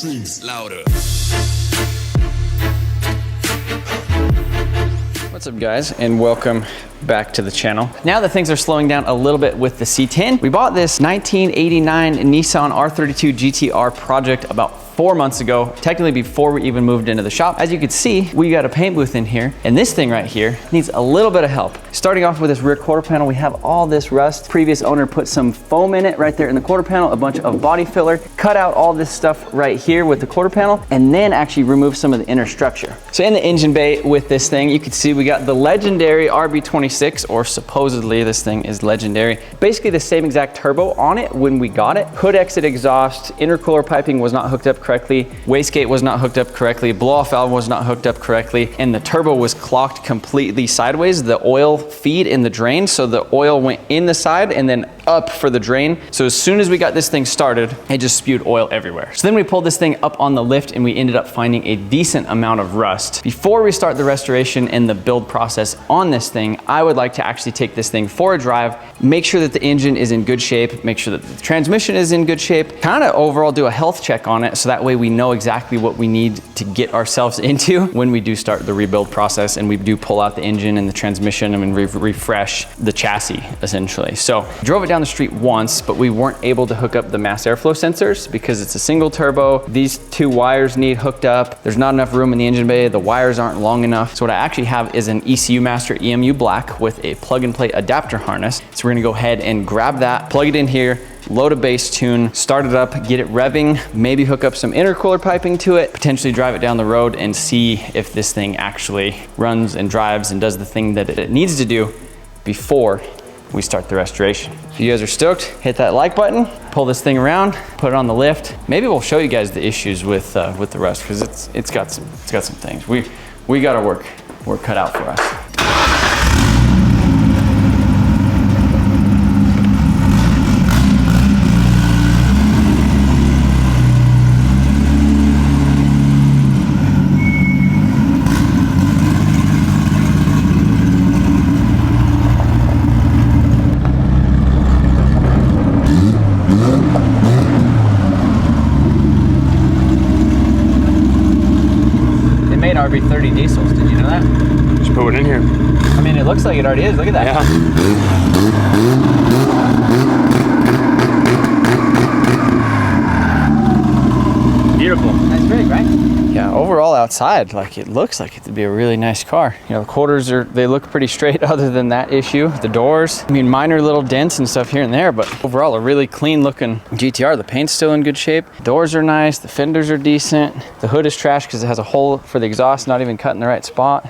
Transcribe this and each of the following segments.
strings louder. What's up guys, and welcome back to the channel. Now that things are slowing down a little bit with the C10, we bought this 1989 Nissan R32 GTR project about 4 months ago, technically before we even moved into the shop. As you can see, we got a paint booth in here, and this thing right here needs a little bit of help. Starting off with this rear quarter panel, we have all this rust. Previous owner put some foam in it right there in the quarter panel, a bunch of body filler, cut out all this stuff right here with the quarter panel, and then actually remove some of the inner structure. So in the engine bay with this thing, you can see we got the legendary RB26, or supposedly this thing is legendary. Basically the same exact turbo on it when we got it. Hood exit exhaust, intercooler piping was not hooked up correctly, wastegate was not hooked up correctly, blow-off valve was not hooked up correctly, and the turbo was clocked completely sideways, the oil feed in the drain, so the oil went in the side and then up for the drain. So as soon as we got this thing started, it just spewed oil everywhere. So then we pulled this thing up on the lift and we ended up finding a decent amount of rust. Before we start the restoration and the build process on this thing, I would like to actually take this thing for a drive, make sure that the engine is in good shape, make sure that the transmission is in good shape, kind of overall do a health check on it so that way we know exactly what we need to get ourselves into when we do start the rebuild process and we do pull out the engine and the transmission and refresh the chassis essentially. So drove it down the street once, but we weren't able to hook up the mass airflow sensors because it's a single turbo. These two wires need hooked up. There's not enough room in the engine bay. The wires aren't long enough. So what I actually have is an ECU Master EMU Black with a plug and play adapter harness. So we're gonna go ahead and grab that, plug it in here, load a bass tune, start it up, get it revving, maybe hook up some intercooler piping to it, potentially drive it down the road and see if this thing actually runs and drives and does the thing that it needs to do before we start the restoration. If you guys are stoked, hit that like button, pull this thing around, put it on the lift. Maybe we'll show you guys the issues with the rust because it's got some things. We got our work cut out for us. R32 diesels, did you know that? Just put it in here. I mean, it looks like it already is. Look at that. Yeah. Beautiful. Nice rig, right? Yeah, overall outside, like it looks like it would be a really nice car. You know, the quarters they look pretty straight other than that issue. The doors, I mean, minor little dents and stuff here and there, but overall a really clean looking GTR. The paint's still in good shape. Doors are nice, the fenders are decent. The hood is trash because it has a hole for the exhaust, not even cut in the right spot.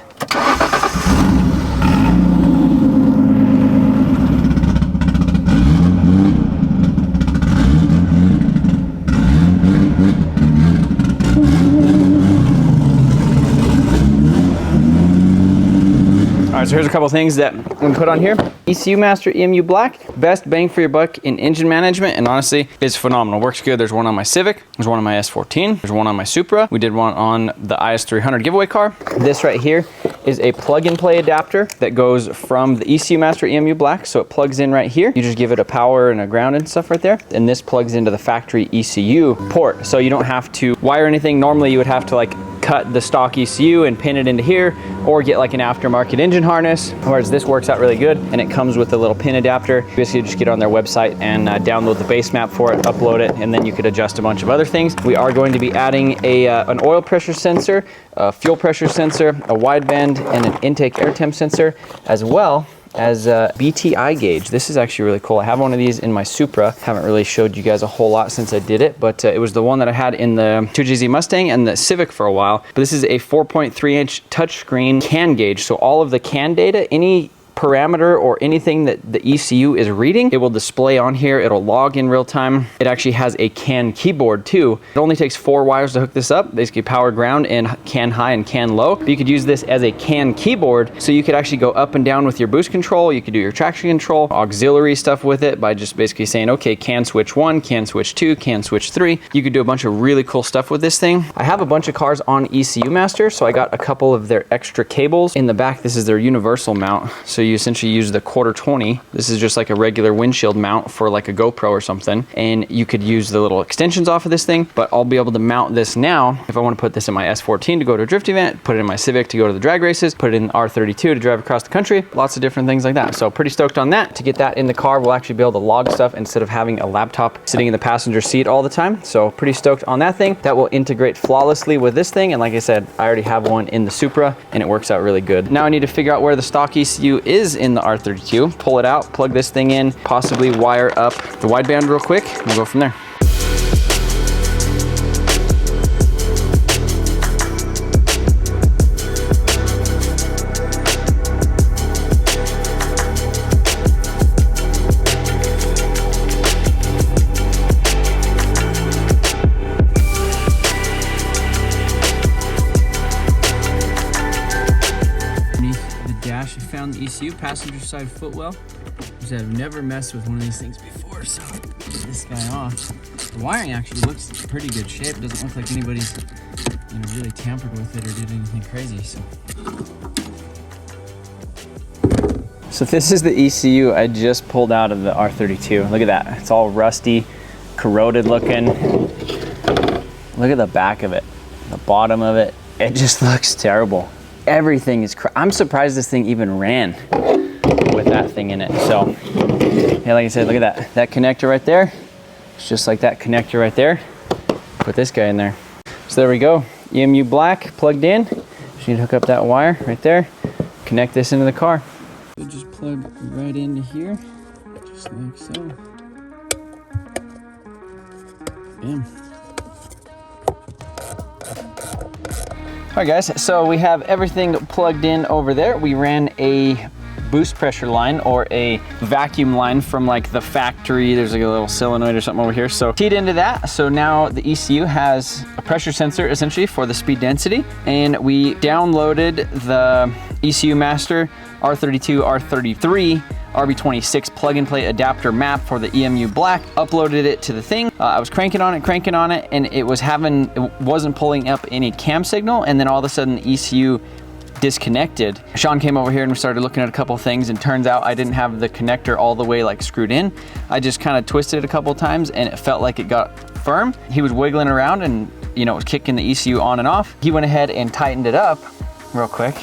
So here's a couple things that I'm gonna put on here. ECU Master EMU Black, best bang for your buck in engine management, and honestly, it's phenomenal. Works good. There's one on my Civic, there's one on my S14, there's one on my Supra. We did one on the IS300 giveaway car. This right here is a plug and play adapter that goes from the ECU Master EMU Black, so it plugs in right here. You just give it a power and a ground and stuff right there, and this plugs into the factory ECU port, so you don't have to wire anything. Normally you would have to like cut the stock ECU and pin it into here, or get like an aftermarket engine harness, whereas this works out really good, and it comes with a little pin adapter. Basically just get on their website and download the base map for it, upload it, and then you could adjust a bunch of other things. We are going to be adding an oil pressure sensor, a fuel pressure sensor, a wideband, and an intake air temp sensor, as well as a BTI gauge. This is actually really cool. I have one of these in my Supra. Haven't really showed you guys a whole lot since I did it, but it was the one that I had in the 2JZ Mustang and the Civic for a while. But this is a 4.3-inch touchscreen CAN gauge. So all of the CAN data, any parameter or anything that the ECU is reading, it will display on here. It'll log in real time. It actually has a CAN keyboard too. It only takes 4 wires to hook this up, basically power, ground, and CAN high and CAN low. But you could use this as a CAN keyboard, so you could actually go up and down with your boost control. You could do your traction control, auxiliary stuff with it by just basically saying, okay, CAN switch 1, CAN switch 2, CAN switch 3. You could do a bunch of really cool stuff with this thing. I have a bunch of cars on ECU Master, so I got a couple of their extra cables. In the back, this is their universal mount. So you essentially use the 1/4-20. This is just like a regular windshield mount for like a GoPro or something. And you could use the little extensions off of this thing, but I'll be able to mount this now. If I want to put this in my S14 to go to a drift event, put it in my Civic to go to the drag races, put it in R32 to drive across the country, lots of different things like that. So pretty stoked on that. To get that in the car, we'll actually be able to log stuff instead of having a laptop sitting in the passenger seat all the time. So pretty stoked on that thing. That will integrate flawlessly with this thing. And like I said, I already have one in the Supra and it works out really good. Now I need to figure out where the stock ECU is in the R32, pull it out, plug this thing in, possibly wire up the wideband real quick, and we'll go from there. I found the ECU, passenger side footwell, which I've never messed with one of these things before, so I'll get this guy off. The wiring actually looks in pretty good shape. It doesn't look like anybody's really tampered with it or did anything crazy. So this is the ECU I just pulled out of the R32. Look at that, it's all rusty, corroded looking. Look at the back of it, the bottom of it. It just looks terrible. Everything is I'm surprised this thing even ran with that thing in it. So yeah, like I said, look at that connector right there. It's just like that connector right there. Put this guy in there. So there we go, EMU black plugged in. Just need to hook up that wire right there, connect this into the car. It just plug right into here, just like so. Bam. All right guys, so we have everything plugged in over there. We ran a boost pressure line or a vacuum line from like the factory. There's like a little solenoid or something over here. So teed into that. So now the ECU has a pressure sensor essentially for the speed density. And we downloaded the ECU Master R32, R33, RB26 plug and play adapter map for the EMU black, uploaded it to the thing. I was cranking on it, and it wasn't pulling up any cam signal, and then all of a sudden the ECU disconnected. Sean came over here and we started looking at a couple things, and turns out I didn't have the connector all the way like screwed in. I just kind of twisted it a couple times and it felt like it got firm. He was wiggling around and it was kicking the ECU on and off. He went ahead and tightened it up real quick,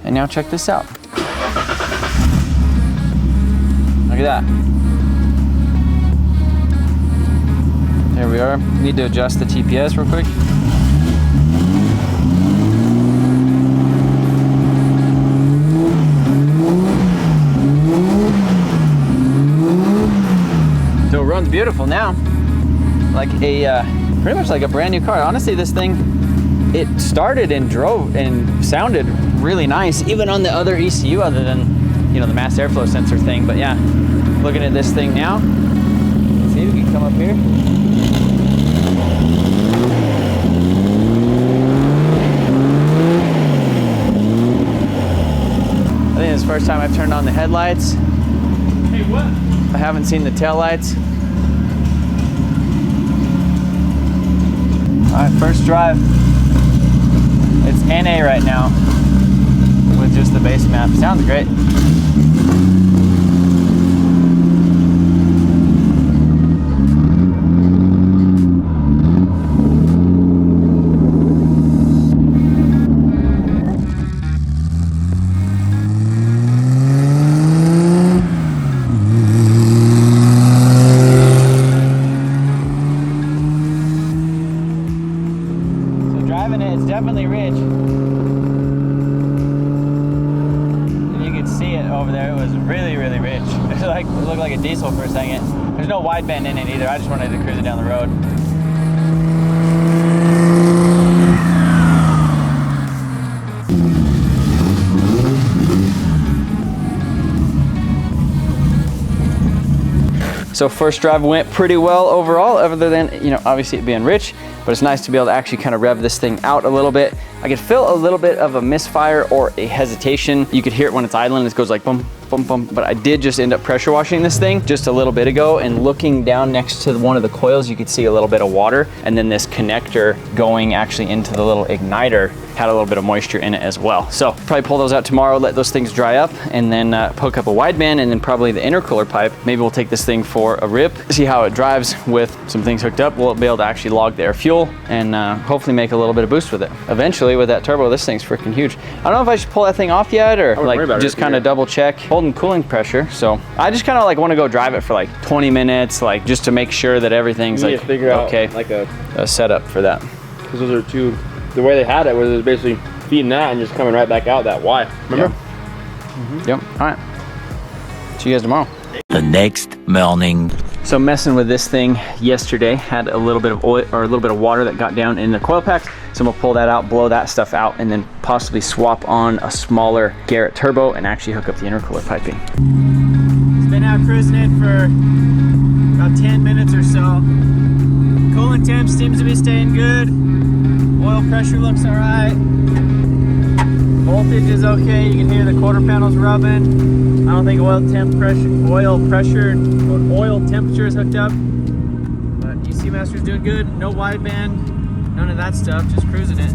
and now check this out. Look at that. There we are. Need to adjust the TPS real quick. So it runs beautiful now. Like pretty much like a brand new car. Honestly, this thing, it started and drove and sounded really nice, even on the other ECU other than the mass airflow sensor thing. But yeah, looking at this thing now, let's see if we can come up here. I think it's the first time I've turned on the headlights. Hey, what? I haven't seen the taillights. All right, first drive. It's NA right now with just the base map. Sounds great. It's definitely rich. And you can see it over there. It was really, really rich. It looked like a diesel for a second. There's no wideband in it either. I just wanted to cruise it down the road. So first drive went pretty well overall, other than, obviously it being rich. but it's nice to be able to actually kind of rev this thing out a little bit. I could feel a little bit of a misfire or a hesitation. You could hear it when it's idling, it goes like boom, boom, boom. But I did just end up pressure washing this thing just a little bit ago, and looking down next to one of the coils, you could see a little bit of water, and then this connector going actually into the little igniter had a little bit of moisture in it as well. So probably pull those out tomorrow, let those things dry up, and then hook up a wideband, and then probably the intercooler pipe. Maybe we'll take this thing for a rip, see how it drives with some things hooked up. We'll be able to actually log the air fuel and hopefully make a little bit of boost with it. Eventually with that turbo, this thing's freaking huge. I don't know if I should pull that thing off yet, or like just kind of double check, holding cooling pressure. So I just kind of like want to go drive it for like 20 minutes, like just to make sure that everything's like figure out okay, like a setup for that. Because those are two, the way they had it was it was basically feeding that and just coming right back out that Y. Remember? Yep. All right. See you guys tomorrow. The next morning. So messing with this thing yesterday, had a little bit of oil or a little bit of water that got down in the coil packs. So I'm gonna pull that out, blow that stuff out, and then possibly swap on a smaller Garrett turbo and actually hook up the intercooler piping. It's been out cruising it for about 10 minutes or so. Coolant temp seems to be staying good. Oil pressure looks all right. Voltage is okay. You can hear the quarter panels rubbing. I don't think oil temperature is hooked up. But ECU Master is doing good. No wideband, none of that stuff. Just cruising it.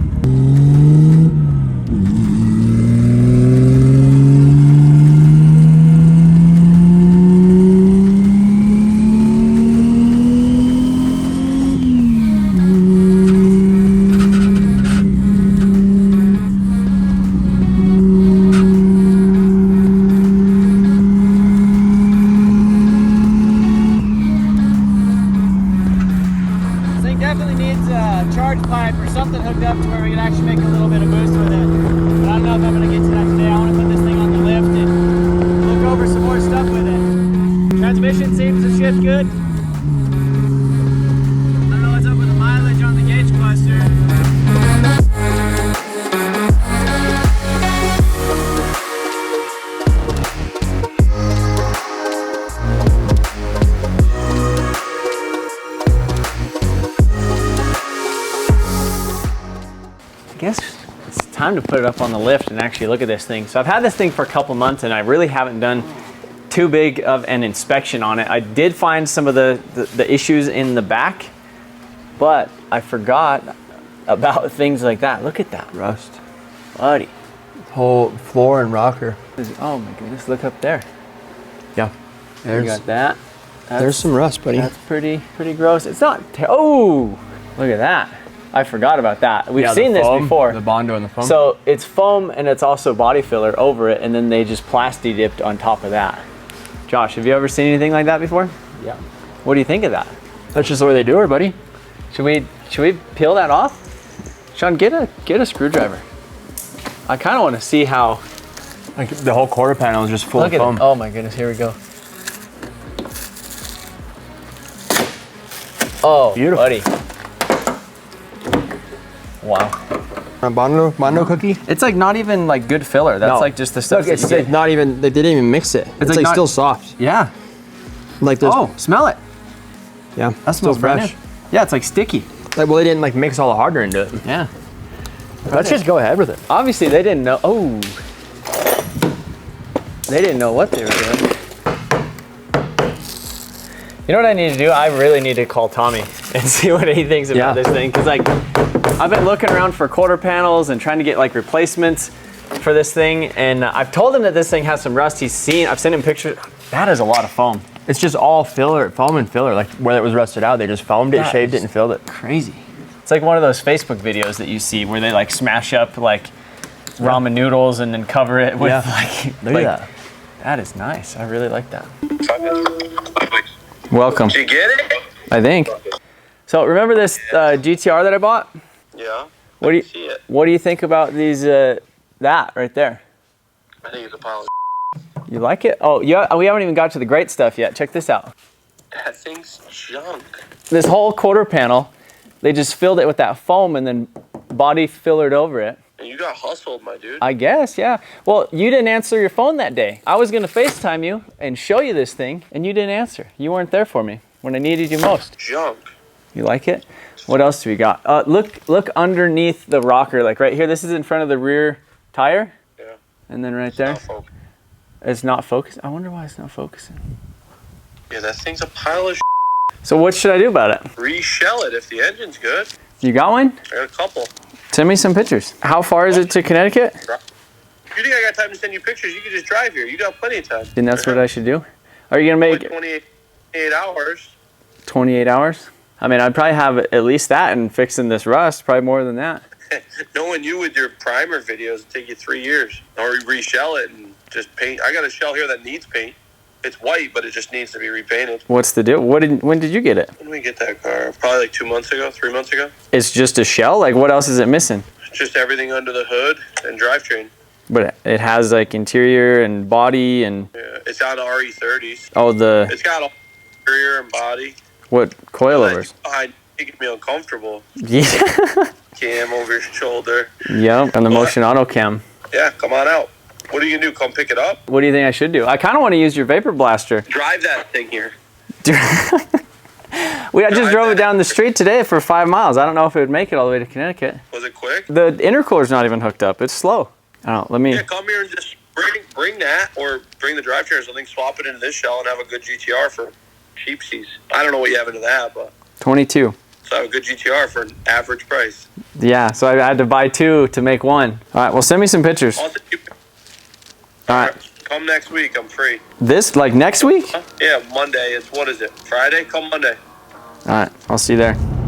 Definitely needs a charge pipe or something hooked up to where we can actually make a little bit of boost with it. But I don't know if I'm going to get to that today. I want to put this thing on the lift and look over some more stuff with it. Transmission seems to shift good. I don't know what's up with the mileage on the gauge cluster. I guess it's time to put it up on the lift and actually look at this thing. So I've had this thing for a couple months and I really haven't done too big of an inspection on it. I did find some of the issues in the back, but I forgot about things like that. Look at that. Rust. Buddy. Whole floor and rocker. Oh my goodness, look up there. Yeah. You got that. There's some rust, buddy. That's pretty gross. It's not, oh, look at that. I forgot about that. We've seen this before. The Bondo and the foam. So it's foam and it's also body filler over it, and then they just plasti dipped on top of that. Josh, have you ever seen anything like that before? Yeah. What do you think of that? That's just the way they do it, buddy. Should we peel that off? Sean, get a screwdriver. I kind of want to see how. Like the whole quarter panel is just full of foam. Oh my goodness, here we go. Oh, beautiful, buddy. Wow. A Bondo cookie? It's like not even like good filler. That's like just the stuff. Look, it's not even. They didn't even mix it. It's like still soft. Yeah. Like there's. Oh, smell it. Yeah. That smells fresh. Yeah, it's like sticky. Like, well, they didn't like mix all the hardener into it. Yeah. Let's just go ahead with it. Obviously, they didn't know. Oh. They didn't know what they were doing. You know what I need to do? I really need to call Tommy and see what he thinks about this thing. Because like, I've been looking around for quarter panels and trying to get like replacements for this thing. And I've told him that this thing has some rust. I've sent him pictures. That is a lot of foam. It's just all filler, foam and filler. Like where it was rusted out, they just foamed it, shaved it, and filled it. Crazy. It's like one of those Facebook videos that you see where they like smash up like ramen noodles and then cover it with Look at that. That is nice. I really like that. Welcome. Did you get it? I think. So remember this GTR that I bought? Yeah. What do you see it? What do you think about these? That right there. I think it's a pile of You like it? Oh yeah. We haven't even got to the great stuff yet. Check this out. that thing's junk. This whole quarter panel, they just filled it with that foam and then body fillered over it. And you got hustled, my dude. I guess, yeah. Well, you didn't answer your phone that day. I was gonna FaceTime you and show you this thing, and you didn't answer. You weren't there for me when I needed you most. Junk. You like it? What else do we got? Look underneath the rocker, like right here. This is in front of the rear tire. Yeah. And then right there. It's not focused. I wonder why it's not focusing. Yeah, that thing's a pile of So what should I do about it? Reshell it if the engine's good. You got one? I got a couple. Send me some pictures. How far is it to Connecticut? If you think I got time to send you pictures, you can just drive here. You got plenty of time. Then that's what I should do. Are you gonna make 28 hours. 28 hours? I mean, I'd probably have at least that and fixing this rust, probably more than that. Knowing you with your primer videos, it'd take you 3 years. Or reshell it and just paint. I got a shell here that needs paint. It's white, but it just needs to be repainted. What's the deal? When did you get it? When did we get that car? Probably like 2 months ago, 3 months ago. It's just a shell? Like what else is it missing? Just everything under the hood and drivetrain. But it has like interior and body and... Yeah, it's on RE30s. Oh, It's got all interior and body. what, coilovers? Behind, making me uncomfortable. Yeah. Cam over your shoulder. Yep, and the MotionAuto cam. Yeah, come on out. What are you gonna do? Come pick it up? What do you think I should do? I kind of want to use your vapor blaster. Drive that thing here. I just drove it down the street today for 5 miles. I don't know if it would make it all the way to Connecticut. Was it quick? The intercooler's not even hooked up. It's slow. I don't know. Let me... Yeah, come here and just bring that, or bring the drivetrain or something, swap it into this shell and have a good GTR for cheapsies. I don't know what you have into that, but 22. so have a good GTR for an average price. Yeah, so I had to buy 2 to make 1. All right, well, send me some pictures. I'll send you. All right. Come next week. I'm free. This, like next week? Yeah, Monday. What is it? Friday? Come Monday. All right, I'll see you there.